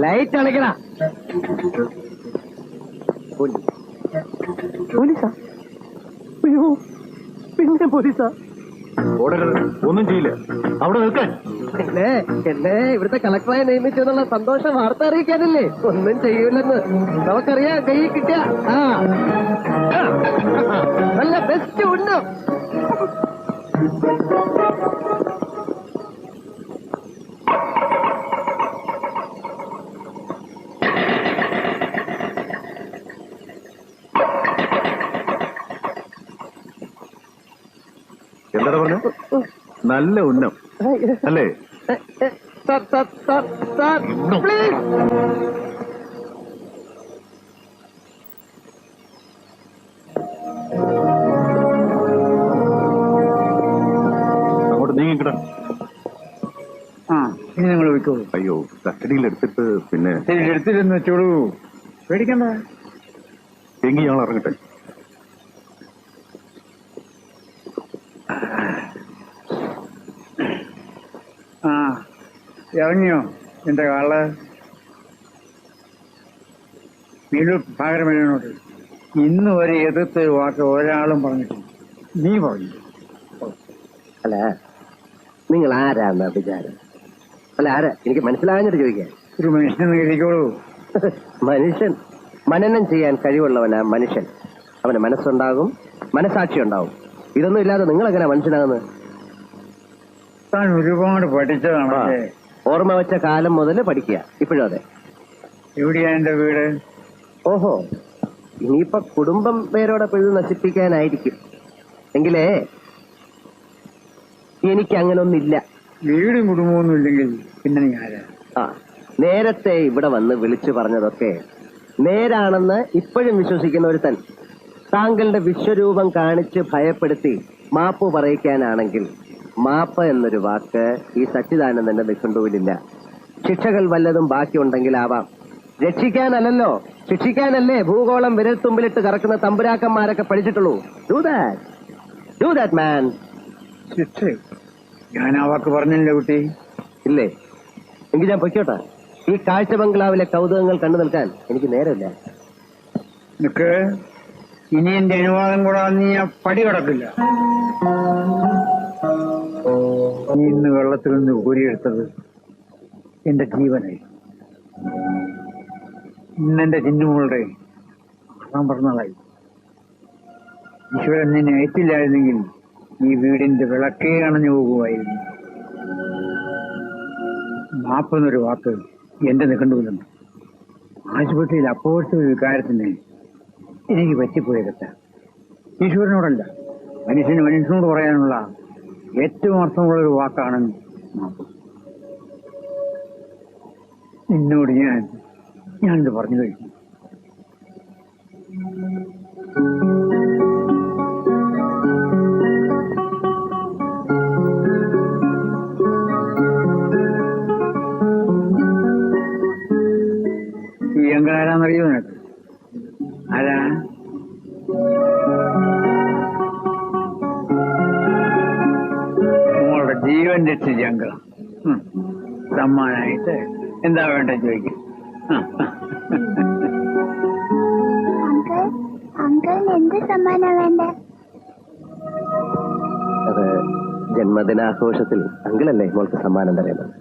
Light അണയ്ക്കണ. പോലീസാ? അയ്യോ, പിന്നെ പോലീസാ? ഓടരുത്, ഒന്നും ചെയ്യില്ല. അവിടെ നിൽക്കാൻ. എന്നെ ഇവിടുത്തെ കളക്ടറായി നിയമിച്ചെന്നുള്ള സന്തോഷ വാർത്ത അറിയിക്കാനല്ലേ? ഒന്നും ചെയ്യൂലെന്ന് നമുക്കറിയാം. കൈ കിട്ടിയ നല്ല ബെസ്റ്റ് ഉണ്ണും. എന്താ പറഞ്ഞു? നല്ല ഉന്നം അല്ലേ? പ്ലീസ്. അങ്ങോട്ട് നീങ്ങിക്കിട. ഇനി നിങ്ങൾ വെക്കോളൂ. അയ്യോ, കസ്റ്റഡിയിൽ എടുത്തിട്ട് പിന്നെ എടുത്തില്ലെന്ന് വെച്ചോളൂ, പേടിക്കണ്ട. എങ്കിൽ ഞങ്ങൾ ഇറങ്ങട്ടെ. ഇറങ്ങിയോ എന്റെ കാള്? വീണ്ടും ഭാഗരമേനോട് ഇന്ന് വരെ എതിർത്ത് വാക്ക് ഒരാളും പറഞ്ഞിട്ടില്ല. നീ പറഞ്ഞു. അല്ല, നിങ്ങൾ ആരാന്ന വിചാരം? അല്ല, ആരാ? എനിക്ക് മനസ്സിലാകാഞ്ഞിട്ട് ചോദിക്കാൻ. ഒരു മനുഷ്യനെ എഴുതിക്കോളൂ. മനുഷ്യൻ മനനം ചെയ്യാൻ കഴിവുള്ളവനാ മനുഷ്യൻ. അവന് മനസ്സുണ്ടാകും, മനസാക്ഷി ഉണ്ടാവും. ഇതൊന്നും ഇല്ലാതെ നിങ്ങളെങ്ങനെ മനുഷ്യനാകുന്നത്? താൻ ഒരുപാട് പഠിച്ചതാണല്ലേ? ഓർമ്മ വെച്ച കാലം മുതൽ പഠിക്കുക. ഇപ്പോഴും അതെ. എവിടെയാ എന്റെ വീട്? ഓഹോ, ഇനിയിപ്പൊ കുടുംബം പേരോടെ പിഴുത് നശിപ്പിക്കാനായിരിക്കും. എങ്കിലേ എനിക്ക് അങ്ങനൊന്നില്ല. വീടും കുടുംബമൊന്നും ഇല്ലെങ്കിൽ പിന്നെ നീ ആരാ? നേരത്തെ ഇവിടെ വന്ന് വിളിച്ചു പറഞ്ഞതൊക്കെ നേരാണെന്ന് ഇപ്പോഴും വിശ്വസിക്കുന്ന ഒരുത്തൻ താങ്കളുടെ വിശ്വരൂപം കാണിച്ച് ഭയപ്പെടുത്തി മാപ്പ് പറയിക്കാനാണെങ്കിൽ മാപ്പ് എന്നൊരു വാക്ക് ഈ സച്ചിദാനന്ദന്റെ നിഘണ്ടുവിലില്ല. ശിക്ഷകൾ വല്ലതും ബാക്കിയുണ്ടെങ്കിലാവാം. രക്ഷിക്കാനല്ലോ, ശിക്ഷിക്കാനല്ലേ ഭൂഗോളം വിരൽത്തുമ്പിലിട്ട് കറക്കുന്ന തമ്പുരാക്കന്മാരൊക്കെ പഠിച്ചിട്ടുള്ളൂ. Do that man. ശിക്ഷ ഞാൻ ആ വാക്ക് പറഞ്ഞില്ല കുട്ടി. ഇല്ലേ? എങ്കിൽ ഞാൻ പൊയ്ക്കോട്ടെ. ഈ കാഴ്ച ബംഗ്ലാവിലെ കൗതുകങ്ങൾ കണ്ടു നിൽക്കാൻ എനിക്ക് നേരമില്ല. നിനക്ക് ഇനി എന്റെ അനുവാദം കൂടാതെ നീ ആ പടി കടക്കില്ല. നീ ഇന്ന് വെള്ളത്തിൽ നിന്ന് കോരിയെടുത്തത് എന്റെ ജീവനായി. ഇന്നെന്റെ ചിന്നുമോളുടെ പറഞ്ഞതായി. ഈശ്വരൻ നിന്നെ അയച്ചില്ലായിരുന്നെങ്കിൽ ഈ വീടിന്റെ വിളക്കേ അണഞ്ഞു പോകുമായിരുന്നു. മാപ്പെന്നൊരു വാക്ക് എന്റെ നിഘണ്ടുവിലുണ്ട്. ആശുപത്രിയിൽ അപ്പോഴത്തെ ഒരു വികാരത്തിന് എനിക്ക് പറ്റിപ്പോയതൊക്കെ ഈശ്വരനോടല്ല, മനുഷ്യനോട് പറയാനുള്ള ഏറ്റവും അർത്ഥമുള്ളൊരു വാക്കാണ് മാപ്പ്. നിന്നോട് ഞാനിത് പറഞ്ഞു കഴിഞ്ഞു. ഈ അങ്കൾ ആരാന്നറിയോ നിനക്ക്? ആരാ? മോളുടെ ജീവൻ രക്ഷിച്ച അങ്കള. സമ്മാനായിട്ട് എന്താ വേണ്ട ചോദിക്കും. എന്ത് സമ്മാനം വേണ്ട? അത് ജന്മദിനാഘോഷത്തിൽ അങ്കിളല്ലേ മോൾക്ക് സമ്മാനം തരുന്നത്.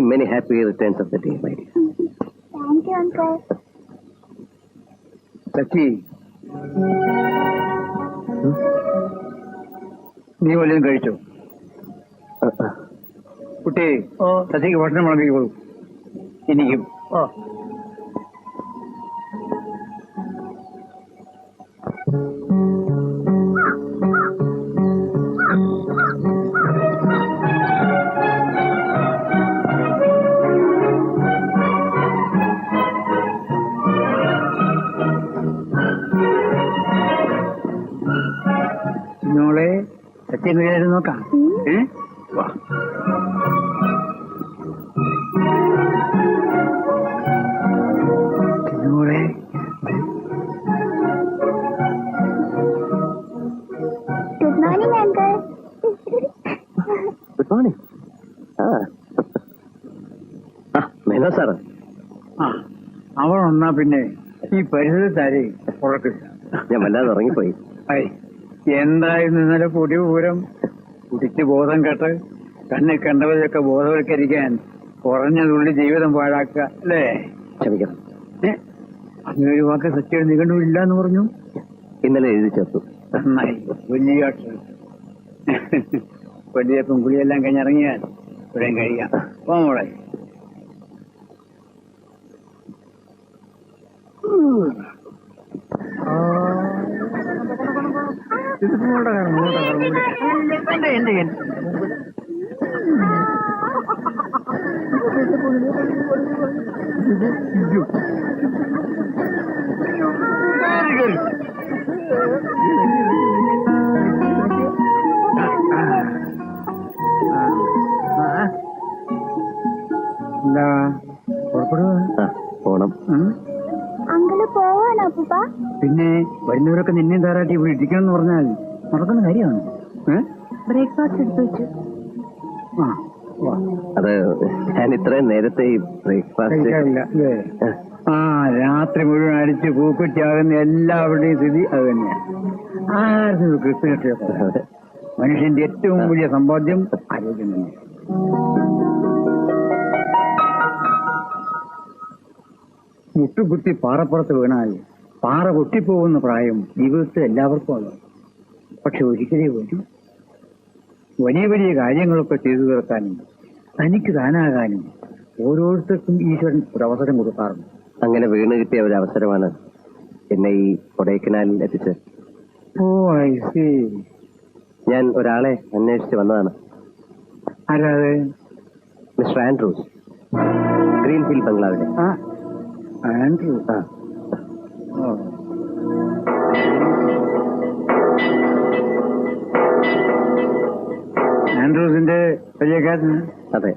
many happy returns of the day, my dear. Thank you uncle. Sachi, നീ വല്ലതും കഴിച്ചോ? കുട്ടി, സച്ചിക്ക് ഭക്ഷണം വിളമ്പിക്കോളൂ. എനിക്കും. നോളെ സച്ചിൻ നോക്കാം. വാ. നോളെ good morning uncle. Good morning. Menon sir. അവൻ വന്നാ പിന്നെ ഈ പരിസരത്താരെ ഉറക്കില്ല. ഞാൻ വല്ലാതെ ഉറങ്ങിപ്പോയി. എന്തായിരുന്നു ഇന്നലെ പൊടി പൂരം? കുടിച്ച് ബോധം കെട്ട് കണ്ണിൽ കണ്ടവരൊക്കെ ബോധവൽക്കരിക്കാൻ കുറഞ്ഞതുള്ളി ജീവിതം പാഴാക്കുക അല്ലേ? ക്ഷമിക്കണം. അങ്ങനെ ഒരു വാക്ക് സത്യം നിഘണ്ടുവില്ല എന്ന് പറഞ്ഞു. ഇന്നലെ എഴുതി ചേർത്തു. നന്നായി. വലിയ വലിയ പെൺകുളിയെല്ലാം കഴിഞ്ഞിറങ്ങിയാൽ ഇവിടെയും കഴിയാം. പോമോളെ. എന്താ പുറപ്പെടുക? പോണം. അങ്കിള് പോവാണോ അപ്പൂപ്പ? പിന്നെ വരുന്നവരൊക്കെ നിന്നെയും താരാട്ടി ഇവിടെ ഇരിക്കണം എന്ന് പറഞ്ഞാൽ നടക്കുന്ന കാര്യമാണ്. ബ്രേക്ക്ഫാസ്റ്റ് എടുത്തു വെച്ചു. അത് ഞാൻ ഇത്രയും നേരത്തെ ഈ ബ്രേക്ക്ഫാസ്റ്റ്. രാത്രി മുഴുവൻ അടിച്ച് പൂക്കുറ്റാകുന്ന എല്ലാവരുടെയും സ്ഥിതി അത് തന്നെയാണ്. ആർക്കും കൃത്യനിഷ്ഠ. മനുഷ്യന്റെ ഏറ്റവും വലിയ സമ്പാദ്യം ആരോഗ്യം തന്നെയാണ്. മുട്ടുകുത്തി പാറപ്പുറത്ത് വീണാൽ പാറ പൊട്ടിപ്പോകുന്ന പ്രായം ജീവിതത്തിൽ എല്ലാവർക്കും ഉള്ളത്. പക്ഷെ ഒരിക്കലേ വരും. വലിയ വലിയ കാര്യങ്ങളൊക്കെ ചെയ്തു തീർക്കാനും തനിക്ക് താനാകാനും ഓരോരുത്തർക്കും ഈശ്വരൻ ഒരു അവസരം കൊടുക്കാറുണ്ട്. അങ്ങനെ വീണ് കിട്ടിയ ഒരു അവസരമാണ് എന്നെ ഈ കൊടൈക്കനാലിൽ എത്തിച്ചത്. Oh I see. ഞാൻ ഒരാളെ അന്വേഷിച്ച് വന്നതാണ്. ആരാത്? മിസ്റ്റർ ആൻഡ്രൂസ്, ഗ്രീൻഫീൽഡ് ബംഗ്ലാവിലെ. ആൻഡ്രൂ. ആൻഡ്രൂസിന്റെ പരിചയക്കാരന്? അതെ.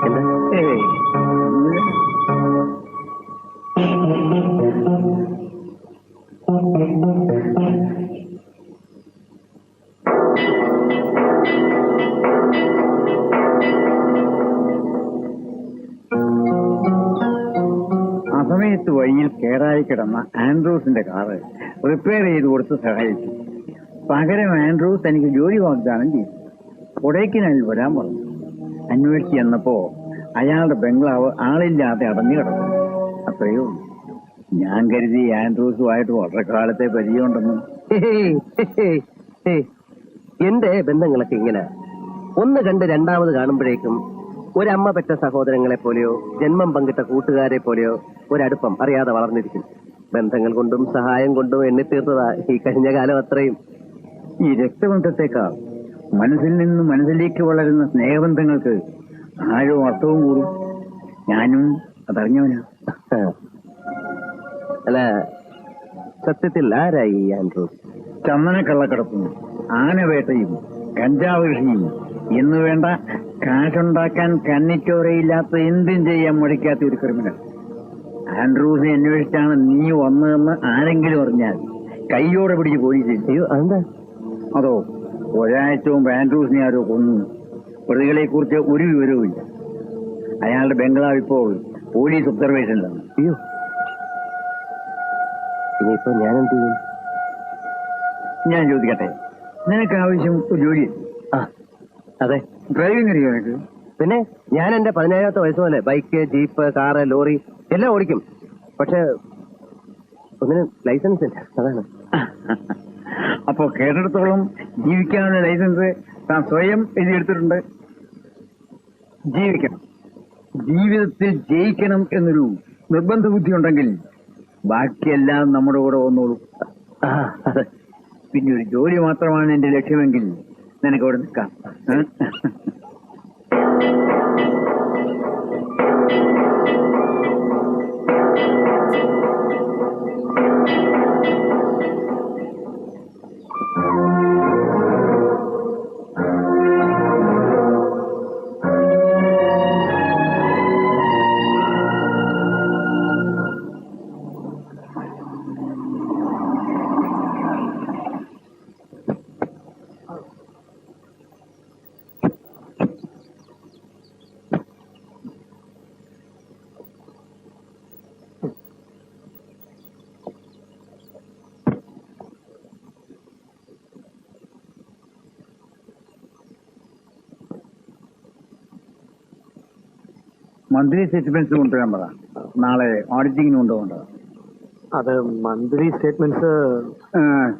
എന്താ? ആ സമയത്ത് വഴിയിൽ കേടായി കിടന്ന ആൻഡ്രൂസിന്റെ കാറ് റിപ്പയർ ചെയ്ത് കൊടുത്ത് സഹായിച്ചു. പകരം ആൻഡ്രൂസ് തനിക്ക് ജോലി വാഗ്ദാനം ചെയ്തു. കൊടൈക്കനാലിൽ വരാൻ പറഞ്ഞു. അന്വേഷിച്ച് ചെന്നപ്പോ അയാളുടെ ബംഗ്ലാവ് ആളില്ലാതെ അടഞ്ഞു കിടന്നു. അത്രയോ. ഞാൻ കരുതി ആൻഡ്രൂസുമായിട്ട് വളരെ കാലത്തെ പരിചയമുണ്ടെന്ന്. എന്റെ ബന്ധങ്ങളൊക്കെ ഇങ്ങനെ ഒന്ന് കണ്ട് രണ്ടാമത് കാണുമ്പോഴേക്കും ഒരമ്മ പെറ്റ സഹോദരങ്ങളെ പോലെയോ ജന്മം പങ്കിട്ട കൂട്ടുകാരെ പോലെയോ ഒരടുപ്പം അറിയാതെ വളർന്നിരിക്കും. ബന്ധങ്ങൾ കൊണ്ടും സഹായം കൊണ്ടും എണ്ണിത്തീർത്തതാ ഈ കഴിഞ്ഞ കാലം അത്രയും. ഈ രക്തബന്ധത്തെക്കാൾ മനസ്സിൽ നിന്ന് മനസ്സിലേക്ക് വളരുന്ന സ്നേഹബന്ധങ്ങൾക്ക് ആഴവും അർത്ഥവും കൂടും. ഞാനും അതറിഞ്ഞവനാ. അല്ല, സത്യത്തിൽ ആരായി ഈ ആൻഡ്രൂസ്? ചന്ദനക്കള്ളക്കടത്തും ആനവേട്ടയും കഞ്ചാവ് കൃഷിയും എന്ന് വേണ്ട കാശുണ്ടാക്കാൻ കണ്ണിച്ചോരയില്ലാത്ത എന്തും ചെയ്യാൻ മുടക്കാത്ത ഒരു ക്രിമിനൽ. ആൻഡ്രൂസിനെ അന്വേഷിച്ചാണ് നീ വന്നതെന്ന് ആരെങ്കിലും അറിഞ്ഞാൽ കൈയോടെ പിടിച്ച് പോലീസിൽ. അയ്യോ, അതെന്താ? അതോ ഒരാഴ്ച മുമ്പ് ആൻഡ്രൂസിനെ ആരോ കൊന്നു. പ്രതികളെ കുറിച്ച് ഒരു വിവരവും ഇല്ല. അയാളുടെ ബംഗ്ലാവ് ഇപ്പോൾ പോലീസ് ഒബ്സർവേഷനിലാണ്. അയ്യോ, ഇനിയിപ്പോ ഞാൻ എന്ത് ചെയ്യും? ഞാൻ ചോദിക്കട്ടെ, നിനക്ക് ആവശ്യം ഒരു ജോലി? അതെ, ഡ്രൈവിംഗ് അറിയോ എനിക്ക്? പിന്നെ ഞാൻ എന്റെ 17ാമത്തെ വയസ്സ് പോലെ ബൈക്ക്, ജീപ്പ്, കാറ്, ലോറി എല്ലാം ഓടിക്കും. പക്ഷെ ഒന്നിനും ലൈസൻസ് ഇല്ല, അതാണ്. അപ്പൊ കേട്ടിടത്തോളം ജീവിക്കാനുള്ള ലൈസൻസ് താൻ സ്വയം എഴുതിയെടുത്തിട്ടുണ്ട്. ജീവിക്കണം, ജീവിതത്തിൽ ജയിക്കണം എന്നൊരു നിർബന്ധ ബുദ്ധി ഉണ്ടെങ്കിൽ ബാക്കിയെല്ലാം നമ്മുടെ കൂടെ വന്നോളൂ. അതെ. പിന്നെ ഒരു ജോലി മാത്രമാണ് എന്റെ ലക്ഷ്യമെങ്കിൽ നിനക്ക് അവിടെ നിൽക്കാം. മന്ത്ലി സ്റ്റേറ്റ്മെന്റ്സ് കൊണ്ടുവരാൻ പറ. നാളെ ഓഡിറ്റിങ്ങിന് കൊണ്ടുപോകേണ്ടത്. അത് മന്ത്ലി സ്റ്റേറ്റ്മെന്റ്സ്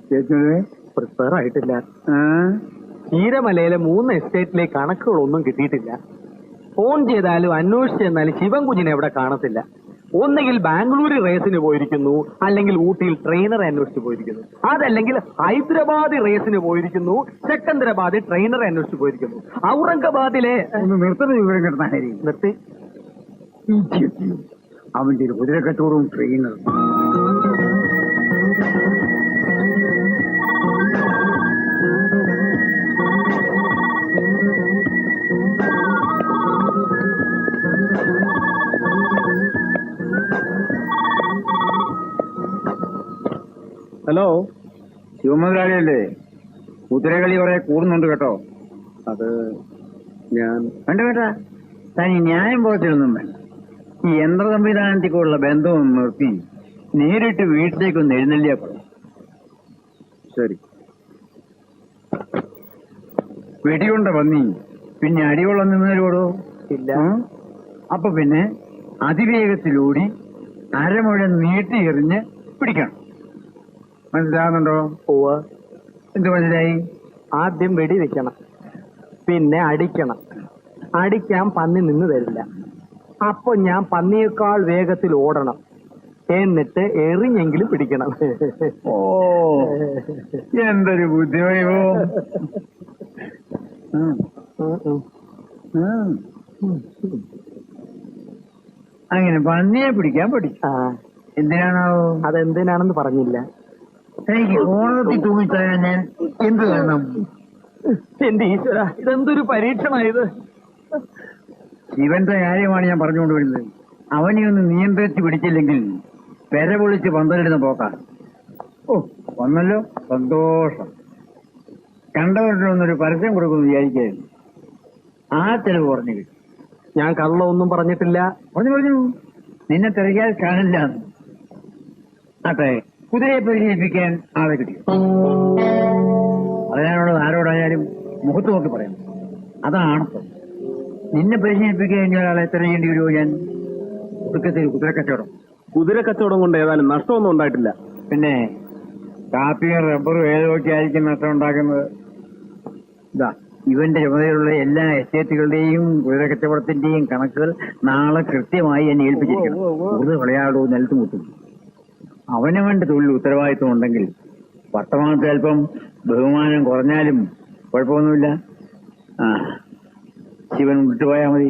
സ്റ്റേറ്റ്മെന്റ് പ്രിപ്പയർ ആയിട്ടില്ല. ചീരമലയിലെ 3 എസ്റ്റേറ്റിലെ കണക്കുകളൊന്നും കിട്ടിയിട്ടില്ല. ഫോൺ ചെയ്താലും അന്വേഷിച്ച് ചെന്നാലും ശിവൻകുഞ്ഞിനെ എവിടെ കാണത്തില്ല. ഒന്നുകിൽ ബാംഗ്ലൂർ റേസിന് പോയിരിക്കുന്നു, അല്ലെങ്കിൽ ഊട്ടിയിൽ ട്രെയിനറെ അന്വേഷിച്ച് പോയിരിക്കുന്നു, അതല്ലെങ്കിൽ ഹൈദരാബാദ് റേസിന് പോയിരിക്കുന്നു, സെക്കന്ദരാബാദ് ട്രെയിനറെ അന്വേഷിച്ച് പോയിരിക്കുന്നു, ഔറംഗാബാദിലെ നിർത്തുന്ന വിവരം കിട്ടാനായി നിർത്തി. അവന്റെ ഒരു കുതിരക്കച്ചവടവും ട്രെയിനറും. ഹലോ, ശിവമുതലാളിയല്ലേ? കുതിരകളി കുറെ കൂടുന്നുണ്ട് കേട്ടോ. അത് ഞാൻ വേണ്ട, താൻ ഈ ന്യായം പോകത്തിലൊന്നും വേണ്ട. ഈ യന്ത്ര സംവിധാനത്തിലുള്ള ബന്ധവും നിർത്തി നേരിട്ട് വീട്ടിലേക്കൊന്ന് എഴുന്നള്ളിയപ്പോൾ ശരി. വെടികൊണ്ട പന്നി പിന്നെ അടികൊള്ളം നിന്നവരോടോ ഇല്ല. അപ്പൊ പിന്നെ അതിവേഗത്തിലൂടി അരമുഴം നീട്ടി എറിഞ്ഞ് പിടിക്കണം. മനസ്സിലാകുന്നുണ്ടോ? പോവാ. എന്ത് മനസ്സിലായി? ആദ്യം വെടി വെക്കണം, പിന്നെ അടിക്കണം. അടിക്കാൻ പന്നി നിന്ന് തരില്ല. അപ്പൊ ഞാൻ പന്നിയേക്കാൾ വേഗത്തിൽ ഓടണം, എന്നിട്ട് എറിഞ്ഞെങ്കിലും പിടിക്കണം. ഓ, എന്തൊരു ബുദ്ധിമയോ. അങ്ങനെ പന്നിയെ പിടിക്കാൻ പഠിച്ചു. എന്തിനാണോ? അതെന്തിനാണെന്ന് പറഞ്ഞില്ല. എനിക്ക് ഓണത്തിൽ തൂങ്ങിത്തരാൻ ഞാൻ എന്ത് വേണം? എന്റെ ഈശ്വര, ഇതെന്തൊരു പരീക്ഷണമായത്. ഇവന്റെ കാര്യമാണ് ഞാൻ പറഞ്ഞുകൊണ്ടുവരുന്നത്. അവനെ ഒന്ന് നിയന്ത്രിച്ച് പിടിച്ചില്ലെങ്കിൽ പെര പൊളിച്ച് പന്തലിടുന്ന പോക്കാണ്. ഓ, വന്നല്ലോ, സന്തോഷം. കണ്ടവരിലൊന്നൊരു പരസ്യം കൊടുക്കുമെന്ന് വിചാരിക്കായിരുന്നു. ആ ചെലവ് കുറഞ്ഞു കിട്ടും. ഞാൻ കള്ളമൊന്നും പറഞ്ഞിട്ടില്ല. പറഞ്ഞു നിന്നെ തിരക്കാൽ കാണില്ല. അതെ, കുതിരയെ പരിശീലിപ്പിക്കാൻ ആളെ കിട്ടി. അതിനാണുള്ളത് ആരോടായാലും മുഖത്ത് നോക്കി പറയാം. അതാണിപ്പം. നിന്നെ പരിശീലിപ്പിക്കാൻ കഴിഞ്ഞ ഒരാളെ തിരയേണ്ടി വരുമോ? ഞാൻ ഒടുക്കത്തിൽ കുതിരക്കച്ചവടം കൊണ്ട് ഏതായാലും നഷ്ടമൊന്നും ഉണ്ടായിട്ടില്ല. പിന്നെ കാപ്പിയും റബ്ബറും ഏതൊക്കെ ആയിരിക്കും നഷ്ടം ഉണ്ടാക്കുന്നത്? ഇതാ, ഇവന്റെ ചുമതലയുള്ള എല്ലാ എസ്റ്റേറ്റുകളുടെയും കുതിരക്കച്ചവടത്തിന്റെയും കണക്കുകൾ നാളെ കൃത്യമായി എന്നെ ഏൽപ്പിച്ചിരിക്കണം. കൂടുതൽ വിളയാടോ നിലത്ത് മുട്ടും. അവനവന്റെ തൊഴിൽ ഉത്തരവാദിത്വം ഉണ്ടെങ്കിൽ വർത്തമാനത്തിൽ അല്പം ബഹുമാനം കുറഞ്ഞാലും കുഴപ്പമൊന്നുമില്ല. ശിവൻ വിട്ടുപോയാൽ മതി.